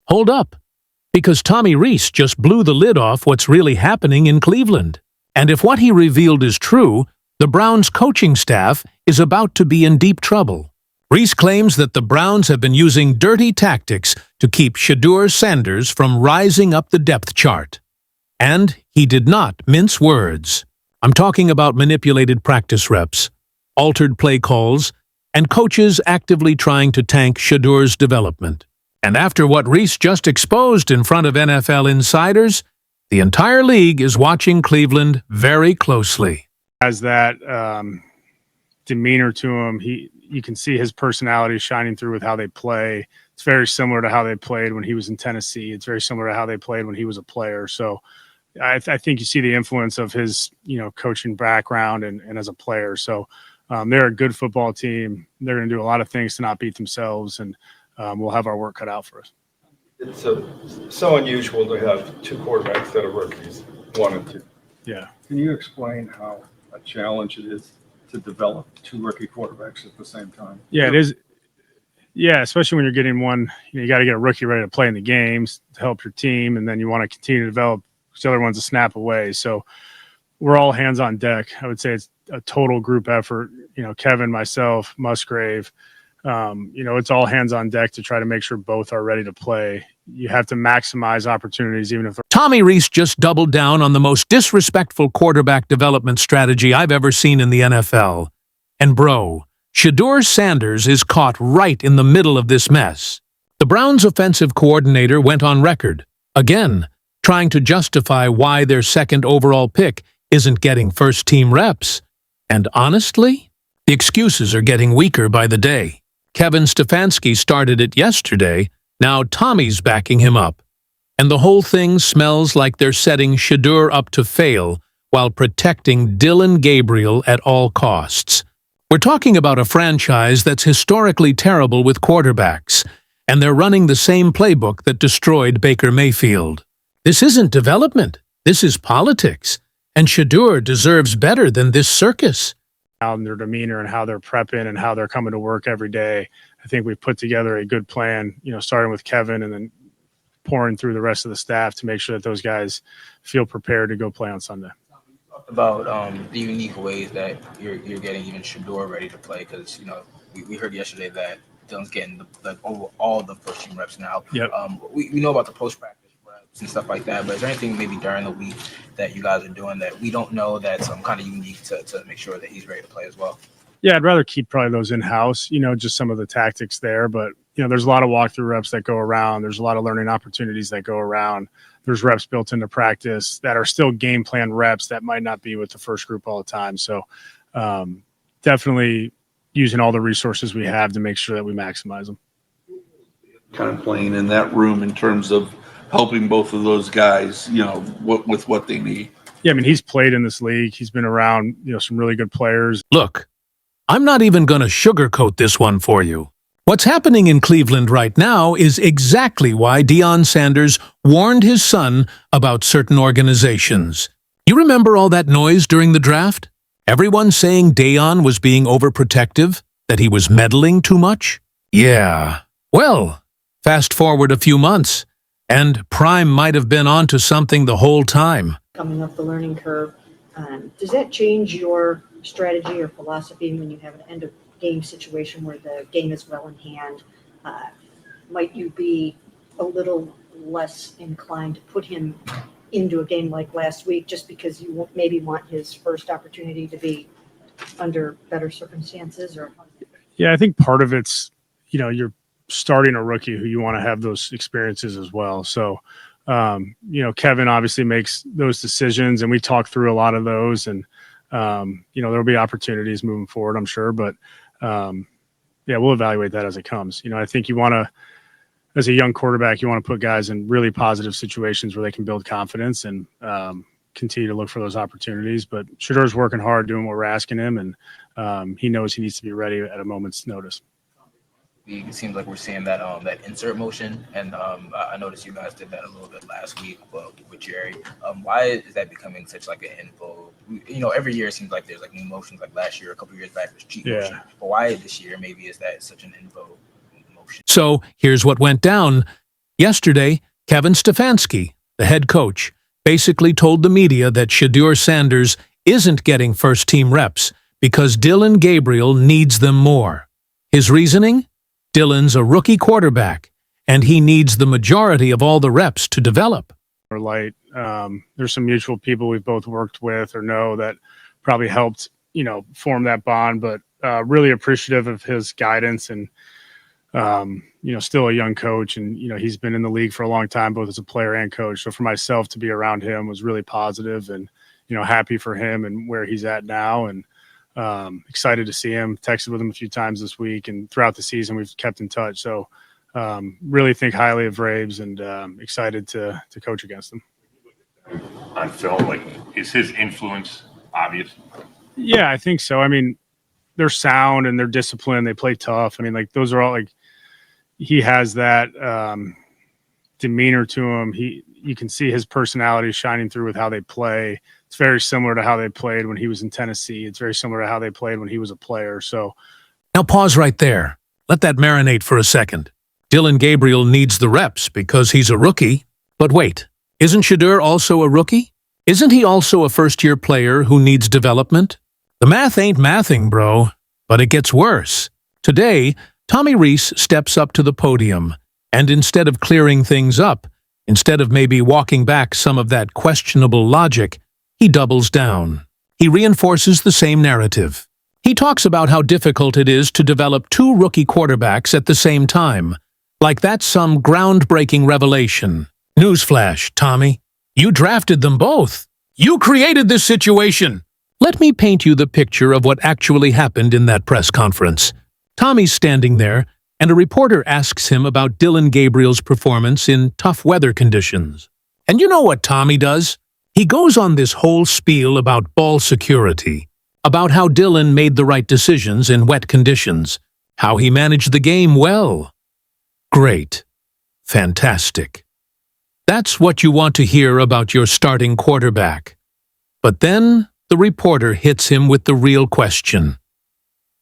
Hold up, because Tommy Rees just blew the lid off what's really happening in Cleveland. And if what he revealed is true, the Browns' coaching staff is about to be in deep trouble. Rees claims that the Browns have been using dirty tactics to keep Shedeur Sanders from rising up the depth chart. And he did not mince words. I'm talking about manipulated practice reps, altered play calls, and coaches actively trying to tank Shedeur's development. And after what Rees just exposed in front of NFL insiders, the entire league is watching Cleveland very closely. Has that demeanor to him. You can see his personality shining through with how they play. It's very similar to how they played when he was in Tennessee. It's very similar to how they played when he was a player. So I think you see the influence of his, coaching background and as a player. So they're a good football team. They're going to do a lot of things to not beat themselves, and we'll have our work cut out for us. It's so unusual to have two quarterbacks that are rookies, 1 and 2. Yeah. Can you explain how a challenge it is to develop two rookie quarterbacks at the same time? Yeah, it is. Yeah, especially when you're getting one, you got to get a rookie ready to play in the games to help your team, and then you want to continue to develop because the other one's a snap away. So we're all hands on deck. I would say it's a total group effort. Kevin, myself, Musgrave, it's all hands on deck to try to make sure both are ready to play. You have to maximize opportunities, even if they're. Tommy Rees just doubled down on the most disrespectful quarterback development strategy I've ever seen in the NFL. And bro, Shedeur Sanders is caught right in the middle of this mess. The Browns' offensive coordinator went on record, again, trying to justify why their second overall pick isn't getting first-team reps. And honestly, the excuses are getting weaker by the day. Kevin Stefanski started it yesterday. Now Tommy's backing him up. And the whole thing smells like they're setting Shedeur up to fail while protecting Dillon Gabriel at all costs. We're talking about a franchise that's historically terrible with quarterbacks, and they're running the same playbook that destroyed Baker Mayfield. This isn't development. This is politics. And Shedeur deserves better than this circus. And their demeanor and how they're prepping and how they're coming to work every day. I think we've put together a good plan, starting with Kevin and then pouring through the rest of the staff to make sure that those guys feel prepared to go play on Sunday. About the unique ways that you're getting even Shedeur ready to play, because we heard yesterday that Dillon's getting all the first team reps now. Yep. We know about the post practice reps and stuff like that, but is there anything maybe during the week that you guys are doing that we don't know that's kind of unique to make sure that he's ready to play as well? Yeah, I'd rather keep probably those in-house, just some of the tactics there. But, there's a lot of walkthrough reps that go around. There's a lot of learning opportunities that go around. There's reps built into practice that are still game plan reps that might not be with the first group all the time. So definitely using all the resources we have to make sure that we maximize them. Kind of playing in that room in terms of helping both of those guys, with what they need. Yeah, he's played in this league. He's been around, some really good players. Look, I'm not even going to sugarcoat this one for you. What's happening in Cleveland right now is exactly why Deion Sanders warned his son about certain organizations. You remember all that noise during the draft? Everyone saying Deion was being overprotective, that he was meddling too much? Yeah. Well, fast forward a few months, and Prime might have been onto something the whole time. Coming up the learning curve, does that change your strategy or philosophy when you have an end-of-game situation where the game is well in hand? Might you be a little less inclined to put him into a game like last week just because you maybe want his first opportunity to be under better circumstances? Or Yeah, I think part of it's, you're starting a rookie who you want to have those experiences as well. So, Kevin obviously makes those decisions, and we talk through a lot of those, and there'll be opportunities moving forward, I'm sure, but we'll evaluate that as it comes. I think you want to, as a young quarterback, you want to put guys in really positive situations where they can build confidence and continue to look for those opportunities. But Shedeur's working hard, doing what we're asking him, and he knows he needs to be ready at a moment's notice. It seems like we're seeing that that insert motion, and I noticed you guys did that a little bit last week with Jerry. Why is that becoming such like an info? Every year it seems like there's like new motions. Like last year, a couple years back, there's cheat motion. But why this year maybe is that such an info motion? So here's what went down. Yesterday, Kevin Stefanski, the head coach, basically told the media that Shedeur Sanders isn't getting first-team reps because Dillon Gabriel needs them more. His reasoning? Dillon's a rookie quarterback, and he needs the majority of all the reps to develop. Or light. There's some mutual people we've both worked with or know that probably helped, form that bond, but really appreciative of his guidance and, still a young coach. And, he's been in the league for a long time, both as a player and coach. So for myself to be around him was really positive and, happy for him and where he's at now. And excited to see him. Texted with him a few times this week, and throughout the season we've kept in touch. So really think highly of Braves and excited to coach against them. On film, is his influence obvious? Yeah, I think so. I mean, they're sound and they're disciplined. They play tough. I mean, those are all he has that demeanor to him. You can see his personality shining through with how they play. It's very similar to how they played when he was in Tennessee. It's very similar to how they played when he was a player. So now pause right there. Let that marinate for a second. Dillon Gabriel needs the reps because he's a rookie. But wait, isn't Shedeur also a rookie? Isn't he also a first-year player who needs development? The math ain't mathing, bro, but it gets worse. Today, Tommy Rees steps up to the podium, and instead of clearing things up, instead of maybe walking back some of that questionable logic, he doubles down. He reinforces the same narrative. He talks about how difficult it is to develop two rookie quarterbacks at the same time, like that's some groundbreaking revelation. Newsflash, Tommy. You drafted them both. You created this situation. Let me paint you the picture of what actually happened in that press conference. Tommy's standing there, and a reporter asks him about Dillon Gabriel's performance in tough weather conditions. And you know what Tommy does? He goes on this whole spiel about ball security, about how Dillon made the right decisions in wet conditions, how he managed the game well. Great. Fantastic. That's what you want to hear about your starting quarterback. But then the reporter hits him with the real question.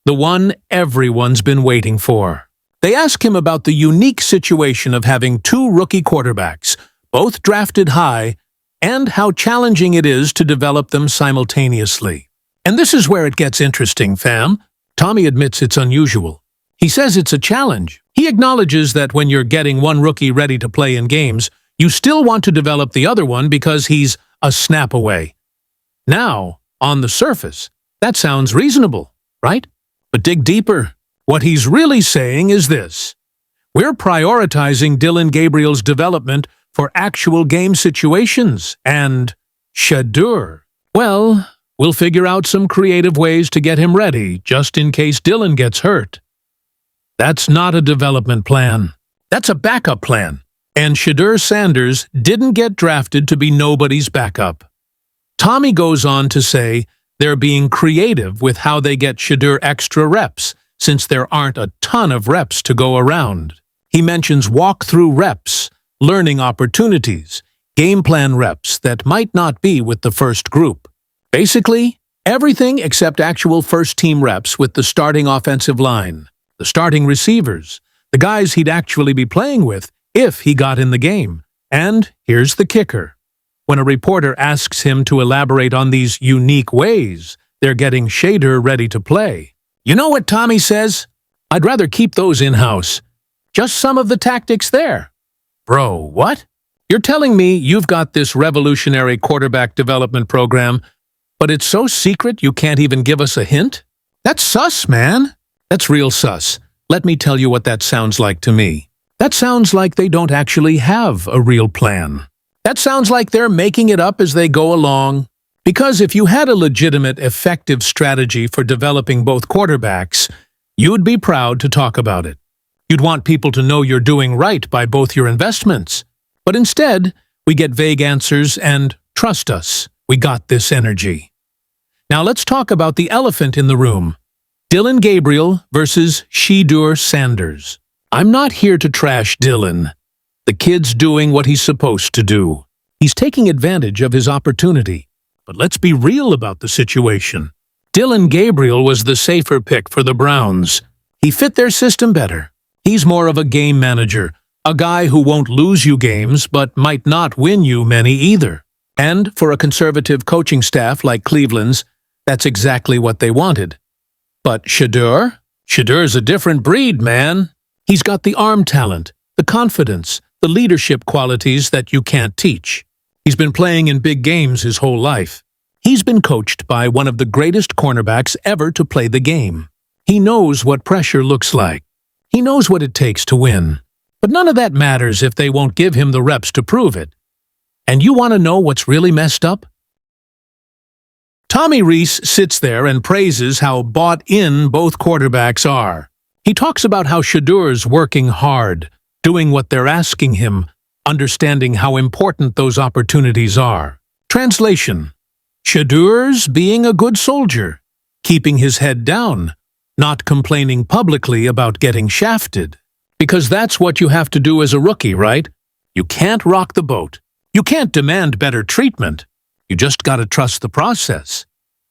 The one everyone's been waiting for. They ask him about the unique situation of having two rookie quarterbacks, both drafted high, and how challenging it is to develop them simultaneously. And this is where it gets interesting, fam. Tommy admits it's unusual. He says it's a challenge. He acknowledges that when you're getting one rookie ready to play in games, you still want to develop the other one because he's a snap away. Now, on the surface, that sounds reasonable, right? But dig deeper. What he's really saying is this. We're prioritizing Dillon Gabriel's development for actual game situations, and Shedeur, well, we'll figure out some creative ways to get him ready just in case Dillon gets hurt. That's not a development plan. That's a backup plan. And Shedeur Sanders didn't get drafted to be nobody's backup. Tommy goes on to say they're being creative with how they get Shedeur extra reps, since there aren't a ton of reps to go around. He mentions walk-through reps, learning opportunities, game plan reps that might not be with the first group. Basically, everything except actual first-team reps with the starting offensive line, the starting receivers, the guys he'd actually be playing with if he got in the game. And here's the kicker. When a reporter asks him to elaborate on these unique ways they're getting Shedeur ready to play, you know what Tommy says? I'd rather keep those in-house. Just some of the tactics there. Bro, what? You're telling me you've got this revolutionary quarterback development program, but it's so secret you can't even give us a hint? That's sus, man. That's real sus. Let me tell you what that sounds like to me. That sounds like they don't actually have a real plan. That sounds like they're making it up as they go along. Because if you had a legitimate, effective strategy for developing both quarterbacks, you'd be proud to talk about it. You'd want people to know you're doing right by both your investments. But instead, we get vague answers and, trust us, we got this energy. Now let's talk about the elephant in the room. Dillon Gabriel versus Shedeur Sanders. I'm not here to trash Dillon. The kid's doing what he's supposed to do. He's taking advantage of his opportunity. But let's be real about the situation. Dillon Gabriel was the safer pick for the Browns. He fit their system better. He's more of a game manager, A guy who won't lose you games but might not win you many either. And for a conservative coaching staff like Cleveland's, that's exactly what they wanted. But Shedeur? Shedeur's a different breed, man. He's got the arm talent, the confidence, the leadership qualities that you can't teach. He's been playing in big games his whole life. He's been coached by one of the greatest cornerbacks ever to play the game. He knows what pressure looks like. He knows what it takes to win. But none of that matters if they won't give him the reps to prove it. And you want to know what's really messed up? Tommy Rees sits there and praises how bought in both quarterbacks are. He talks about how Shedeur's working hard, doing what they're asking him, understanding how important those opportunities are. Translation: Shedeur's being a good soldier, keeping his head down, not complaining publicly about getting shafted. Because that's what you have to do as a rookie, right? You can't rock the boat. You can't demand better treatment. You just gotta trust the process.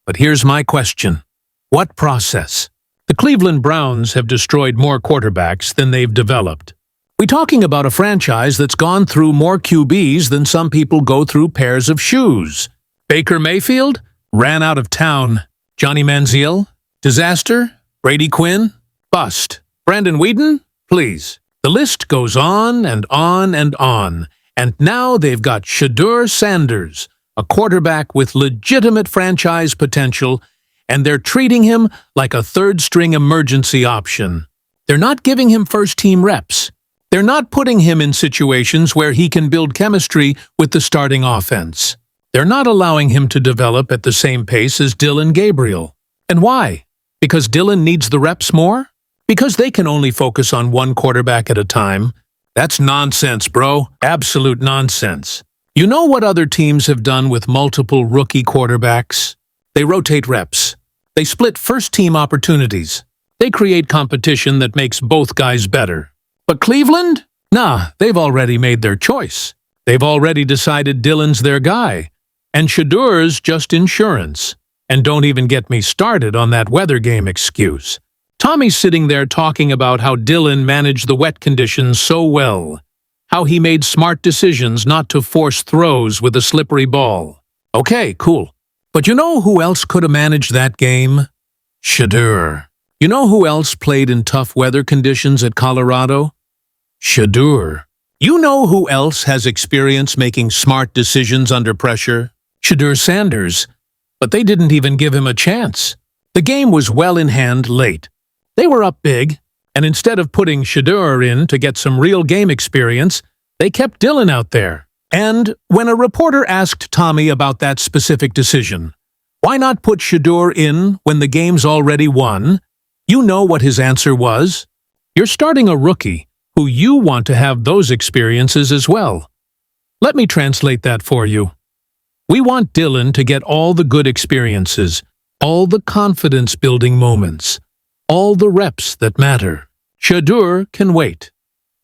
But here's my question. What process? The Cleveland Browns have destroyed more quarterbacks than they've developed. We're talking about a franchise that's gone through more QBs than some people go through pairs of shoes. Baker Mayfield? Ran out of town. Johnny Manziel? Disaster? Brady Quinn? Bust. Brandon Weeden? Please. The list goes on and on and on. And now they've got Shedeur Sanders, a quarterback with legitimate franchise potential, and they're treating him like a third-string emergency option. They're not giving him first-team reps. They're not putting him in situations where he can build chemistry with the starting offense. They're not allowing him to develop at the same pace as Dillon Gabriel. And why? Because Dillon needs the reps more? Because they can only focus on one quarterback at a time? That's nonsense, bro. Absolute nonsense. You know what other teams have done with multiple rookie quarterbacks? They rotate reps. They split first-team opportunities. They create competition that makes both guys better. But Cleveland? Nah, they've already made their choice. They've already decided Dillon's their guy. And Shedeur's just insurance. And don't even get me started on that weather game excuse. Tommy's sitting there talking about how Dillon managed the wet conditions so well. How he made smart decisions not to force throws with a slippery ball. Okay, cool. But you know who else could have managed that game? Shedeur. You know who else played in tough weather conditions at Colorado? Shedeur. You know who else has experience making smart decisions under pressure? Shedeur Sanders. But they didn't even give him a chance. The game was well in hand late. They were up big, and instead of putting Shedeur in to get some real game experience, they kept Dillon out there. And when a reporter asked Tommy about that specific decision, why not put Shedeur in when the game's already won? You know what his answer was? You're starting a rookie who you want to have those experiences as well. Let me translate that for you. We want Dillon to get all the good experiences, all the confidence-building moments, all the reps that matter. Shedeur can wait.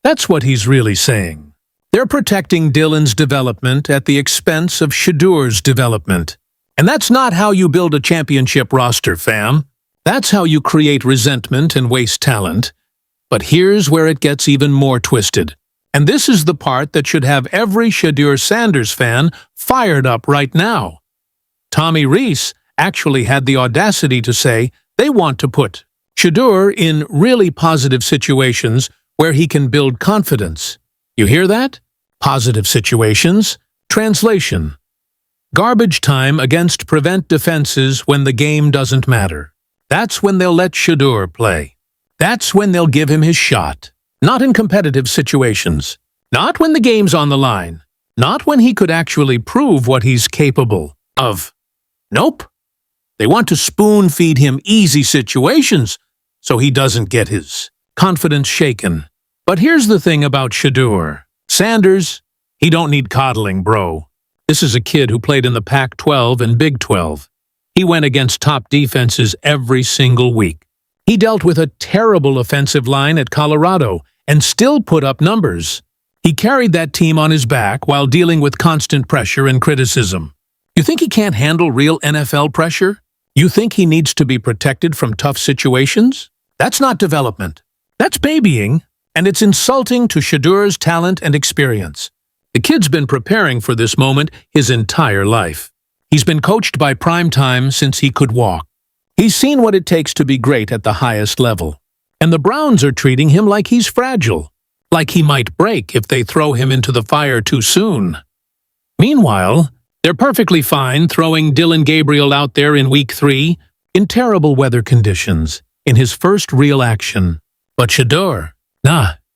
That's what he's really saying. They're protecting Dillon's development at the expense of Shedeur's development. And that's not how you build a championship roster, fam. That's how you create resentment and waste talent. But here's where it gets even more twisted. And this is the part that should have every Shedeur Sanders fan fired up right now. Tommy Rees actually had the audacity to say they want to put Shedeur in really positive situations where he can build confidence. You hear that? Positive situations. Translation: garbage time against prevent defenses when the game doesn't matter. That's when they'll let Shedeur play. That's when they'll give him his shot. Not in competitive situations. Not when the game's on the line. Not when he could actually prove what he's capable of. Nope. They want to spoon-feed him easy situations so he doesn't get his confidence shaken. But here's the thing about Shedeur. Sanders, he don't need coddling, bro. This is a kid who played in the Pac-12 and Big 12. He went against top defenses every single week. He dealt with a terrible offensive line at Colorado and still put up numbers. He carried that team on his back while dealing with constant pressure and criticism. You think he can't handle real NFL pressure? You think he needs to be protected from tough situations? That's not development. That's babying. And it's insulting to Shedeur's talent and experience. The kid's been preparing for this moment his entire life. He's been coached by Primetime since he could walk. He's seen what it takes to be great at the highest level. And the Browns are treating him like he's fragile, like he might break if they throw him into the fire too soon. Meanwhile, they're perfectly fine throwing Dillon Gabriel out there in Week 3 in terrible weather conditions, in his first real action. But Shedeur,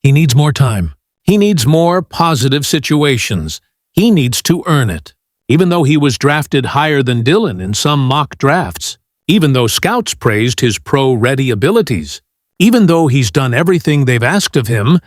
he needs more time. He needs more positive situations. He needs to earn it. Even though he was drafted higher than Dillon in some mock drafts, even though scouts praised his pro-ready abilities, even though he's done everything they've asked of him,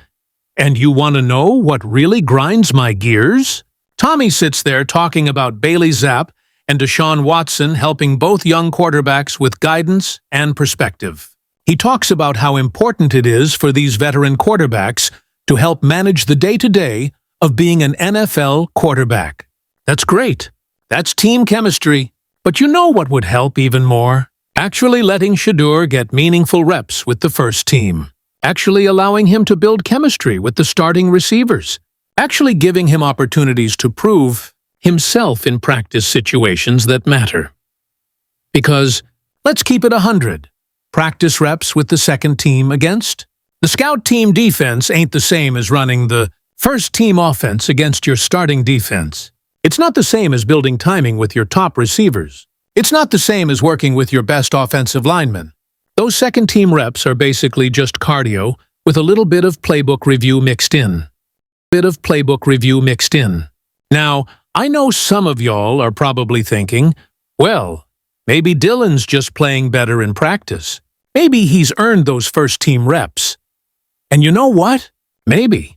and you want to know what really grinds my gears? Tommy sits there talking about Bailey Zapp and Deshaun Watson helping both young quarterbacks with guidance and perspective. He talks about how important it is for these veteran quarterbacks to help manage the day-to-day of being an NFL quarterback. That's great. That's team chemistry. But you know what would help even more? Actually letting Shedeur get meaningful reps with the first team. Actually allowing him to build chemistry with the starting receivers. Actually giving him opportunities to prove himself in practice situations that matter. Because, let's keep it 100. Practice reps with the second team against? The scout team defense ain't the same as running the first team offense against your starting defense. It's not the same as building timing with your top receivers. It's not the same as working with your best offensive linemen. Those second-team reps are basically just cardio with a little bit of playbook review mixed in. Now, I know some of y'all are probably thinking, well, maybe Dillon's just playing better in practice. Maybe he's earned those first-team reps. And you know what? Maybe.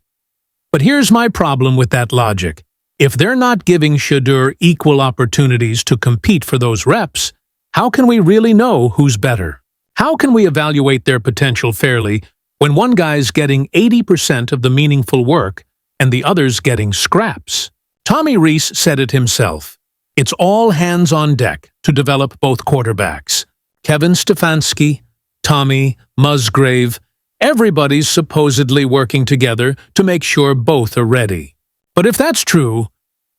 But here's my problem with that logic. If they're not giving Shedeur equal opportunities to compete for those reps, how can we really know who's better? How can we evaluate their potential fairly when one guy's getting 80% of the meaningful work and the other's getting scraps? Tommy Rees said it himself. It's all hands on deck to develop both quarterbacks. Kevin Stefanski, Tommy, Musgrave, everybody's supposedly working together to make sure both are ready. But if that's true,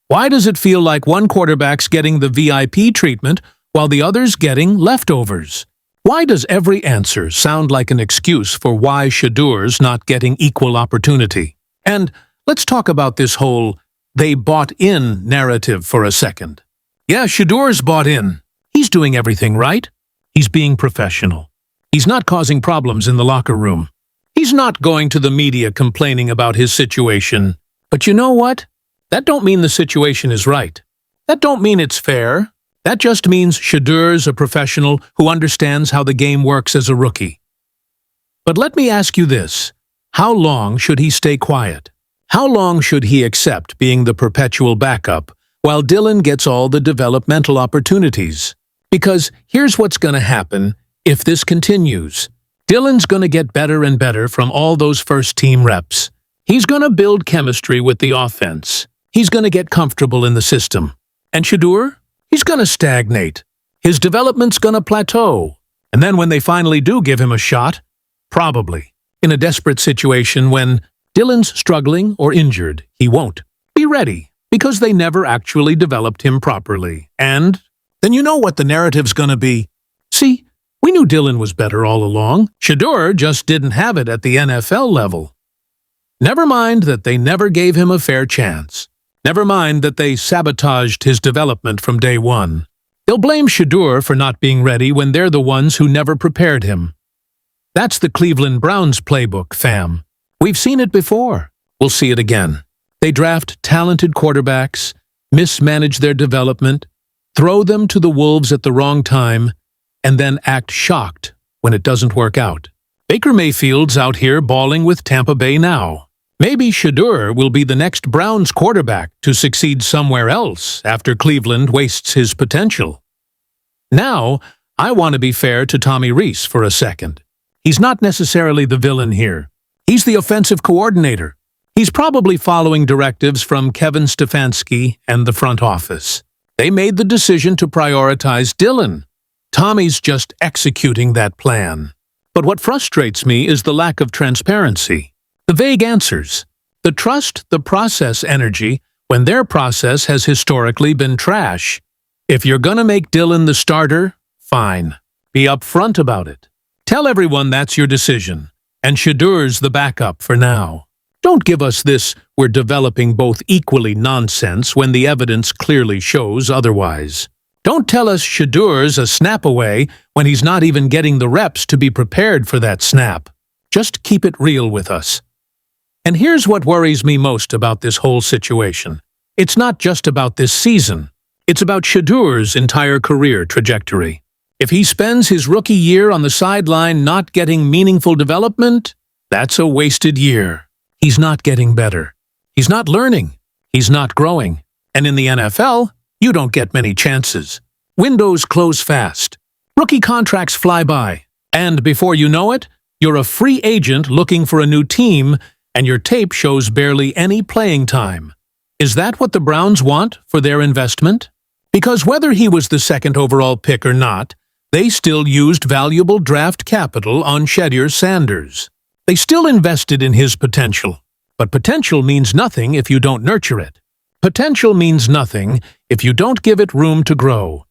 why does it feel like one quarterback's getting the VIP treatment while the other's getting leftovers? Why does every answer sound like an excuse for why Shedeur's not getting equal opportunity? And let's talk about this whole "they bought in" narrative for a second. Yeah, Shedeur's bought in. He's doing everything right. He's being professional. He's not causing problems in the locker room. He's not going to the media complaining about his situation. But you know what? That don't mean the situation is right. That don't mean it's fair. That just means Shedeur's a professional who understands how the game works as a rookie. But let me ask you this. How long should he stay quiet? How long should he accept being the perpetual backup while Dillon gets all the developmental opportunities? Because here's what's going to happen if this continues. Dillon's going to get better and better from all those first-team reps. He's going to build chemistry with the offense. He's going to get comfortable in the system. And Shedeur? He's going to stagnate. His development's going to plateau. And then when they finally do give him a shot, probably, in a desperate situation when Dillon's struggling or injured, he won't be ready because they never actually developed him properly. And then you know what the narrative's going to be. See, we knew Dillon was better all along. Shedeur just didn't have it at the NFL level. Never mind that they never gave him a fair chance. Never mind that they sabotaged his development from day one. They'll blame Shedeur for not being ready when they're the ones who never prepared him. That's the Cleveland Browns playbook, fam. We've seen it before. We'll see it again. They draft talented quarterbacks, mismanage their development, throw them to the wolves at the wrong time, and then act shocked when it doesn't work out. Baker Mayfield's out here balling with Tampa Bay now. Maybe Shedeur will be the next Browns quarterback to succeed somewhere else after Cleveland wastes his potential. Now, I want to be fair to Tommy Rees for a second. He's not necessarily the villain here. He's the offensive coordinator. He's probably following directives from Kevin Stefanski and the front office. They made the decision to prioritize Dillon. Tommy's just executing that plan. But what frustrates me is the lack of transparency. The vague answers. The trust the process energy when their process has historically been trash. If you're gonna make Dillon the starter, fine. Be upfront about it. Tell everyone that's your decision, and Shedeur's the backup for now. Don't give us this "we're developing both equally" nonsense when the evidence clearly shows otherwise. Don't tell us Shedeur's a snap away when he's not even getting the reps to be prepared for that snap. Just keep it real with us. And here's what worries me most about this whole situation. It's not just about this season. It's about Shedeur's entire career trajectory. If he spends his rookie year on the sideline not getting meaningful development, that's a wasted year. He's not getting better. He's not learning. He's not growing. And in the NFL, you don't get many chances. Windows close fast. Rookie contracts fly by. And before you know it, you're a free agent looking for a new team, and your tape shows barely any playing time. Is that what the Browns want for their investment? Because whether he was the second overall pick or not, they still used valuable draft capital on Shedeur Sanders. They still invested in his potential. But potential means nothing if you don't nurture it. Potential means nothing if you don't give it room to grow.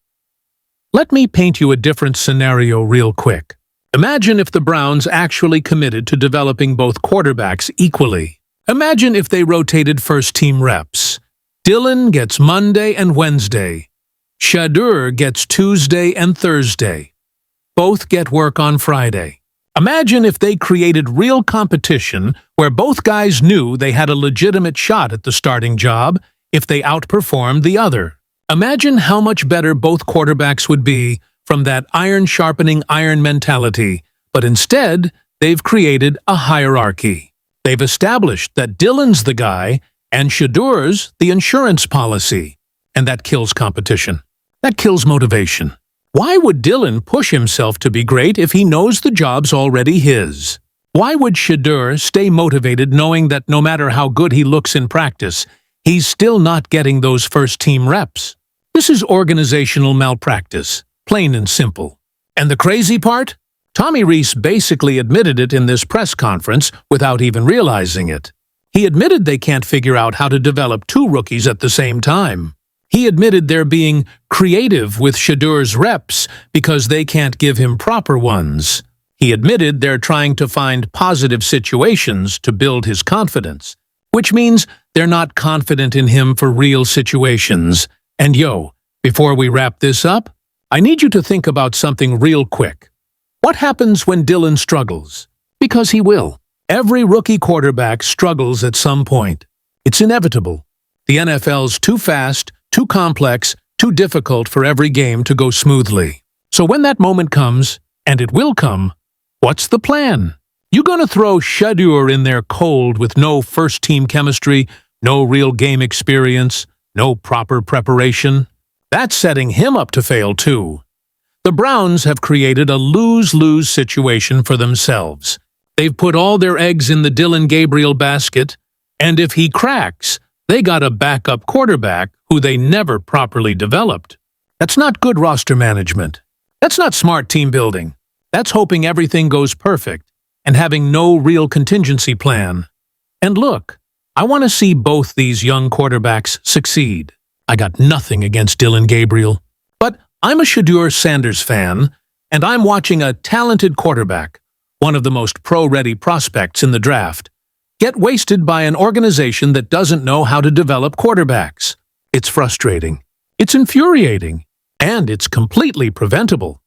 Let me paint you a different scenario real quick. Imagine if the Browns actually committed to developing both quarterbacks equally. Imagine if they rotated first-team reps. Dillon gets Monday and Wednesday. Shedeur gets Tuesday and Thursday. Both get work on Friday. Imagine if they created real competition where both guys knew they had a legitimate shot at the starting job if they outperformed the other. Imagine how much better both quarterbacks would be from that iron-sharpening iron mentality, but instead, they've created a hierarchy. They've established that Dillon's the guy and Shedeur's the insurance policy, and that kills competition. That kills motivation. Why would Dillon push himself to be great if he knows the job's already his? Why would Shedeur stay motivated knowing that no matter how good he looks in practice, he's still not getting those first-team reps? This is organizational malpractice, plain and simple. And the crazy part? Tommy Rees basically admitted it in this press conference without even realizing it. He admitted they can't figure out how to develop two rookies at the same time. He admitted they're being creative with Shedeur's reps because they can't give him proper ones. He admitted they're trying to find positive situations to build his confidence, which means they're not confident in him for real situations. And before we wrap this up, I need you to think about something real quick. What happens when Dillon struggles? Because he will. Every rookie quarterback struggles at some point. It's inevitable. The NFL's too fast, too complex, too difficult for every game to go smoothly. So when that moment comes, and it will come, what's the plan? You gonna throw Shedeur in there cold with no first-team chemistry, no real game experience, no proper preparation? That's setting him up to fail too. The Browns have created a lose-lose situation for themselves. They've put all their eggs in the Dillon Gabriel basket, and if he cracks, they got a backup quarterback who they never properly developed. That's not good roster management. That's not smart team building. That's hoping everything goes perfect and having no real contingency plan. And look, I want to see both these young quarterbacks succeed. I got nothing against Dillon Gabriel, but I'm a Shedeur Sanders fan, and I'm watching a talented quarterback, one of the most pro-ready prospects in the draft, get wasted by an organization that doesn't know how to develop quarterbacks. It's frustrating, it's infuriating, and it's completely preventable.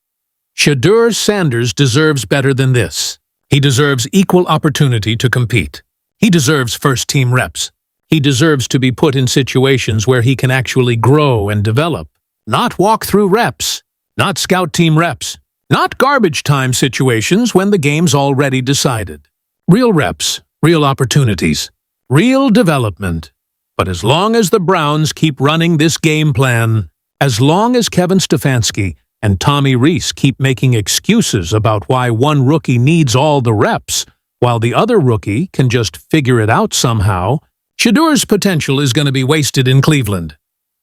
Shedeur Sanders deserves better than this. He deserves equal opportunity to compete. He deserves first-team reps. He deserves to be put in situations where he can actually grow and develop. Not walk-through reps, not scout team reps, not garbage time situations when the game's already decided. Real reps, real opportunities, real development. But as long as the Browns keep running this game plan, as long as Kevin Stefanski and Tommy Rees keep making excuses about why one rookie needs all the reps, while the other rookie can just figure it out somehow, Shedeur's potential is going to be wasted in Cleveland.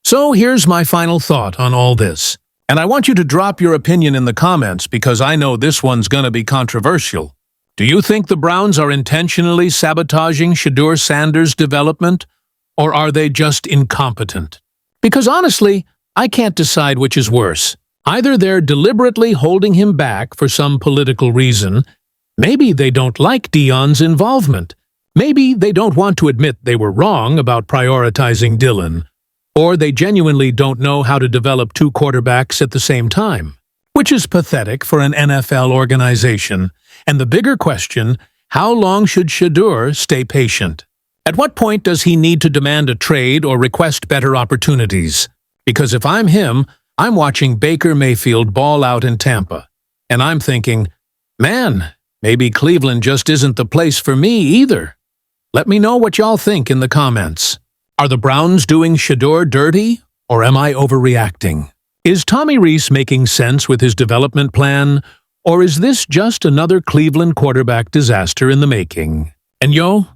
So here's my final thought on all this. And I want you to drop your opinion in the comments because I know this one's going to be controversial. Do you think the Browns are intentionally sabotaging Shedeur Sanders' development, or are they just incompetent? Because honestly, I can't decide which is worse. Either they're deliberately holding him back for some political reason, maybe they don't like Deion's involvement, maybe they don't want to admit they were wrong about prioritizing Dylan, or they genuinely don't know how to develop two quarterbacks at the same time, which is pathetic for an NFL organization. And the bigger question, how long should Shedeur stay patient? At what point does he need to demand a trade or request better opportunities? Because if I'm him, I'm watching Baker Mayfield ball out in Tampa, and I'm thinking, man, maybe Cleveland just isn't the place for me either. Let me know what y'all think in the comments. Are the Browns doing Shedeur dirty, or am I overreacting? Is Tommy Rees making sense with his development plan, or is this just another Cleveland quarterback disaster in the making? And yo,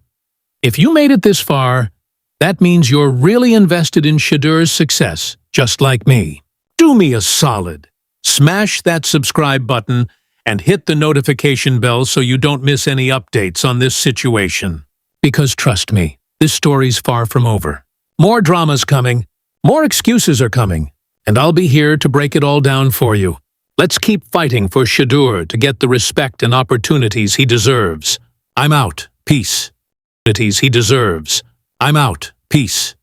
if you made it this far, that means you're really invested in Shedeur's success, just like me. Do me a solid. Smash that subscribe button and hit the notification bell so you don't miss any updates on this situation. Because trust me, this story's far from over. More drama's coming, more excuses are coming, and I'll be here to break it all down for you. Let's keep fighting for Shedeur to get the respect and opportunities he deserves. I'm out. Peace. He deserves. I'm out. Peace.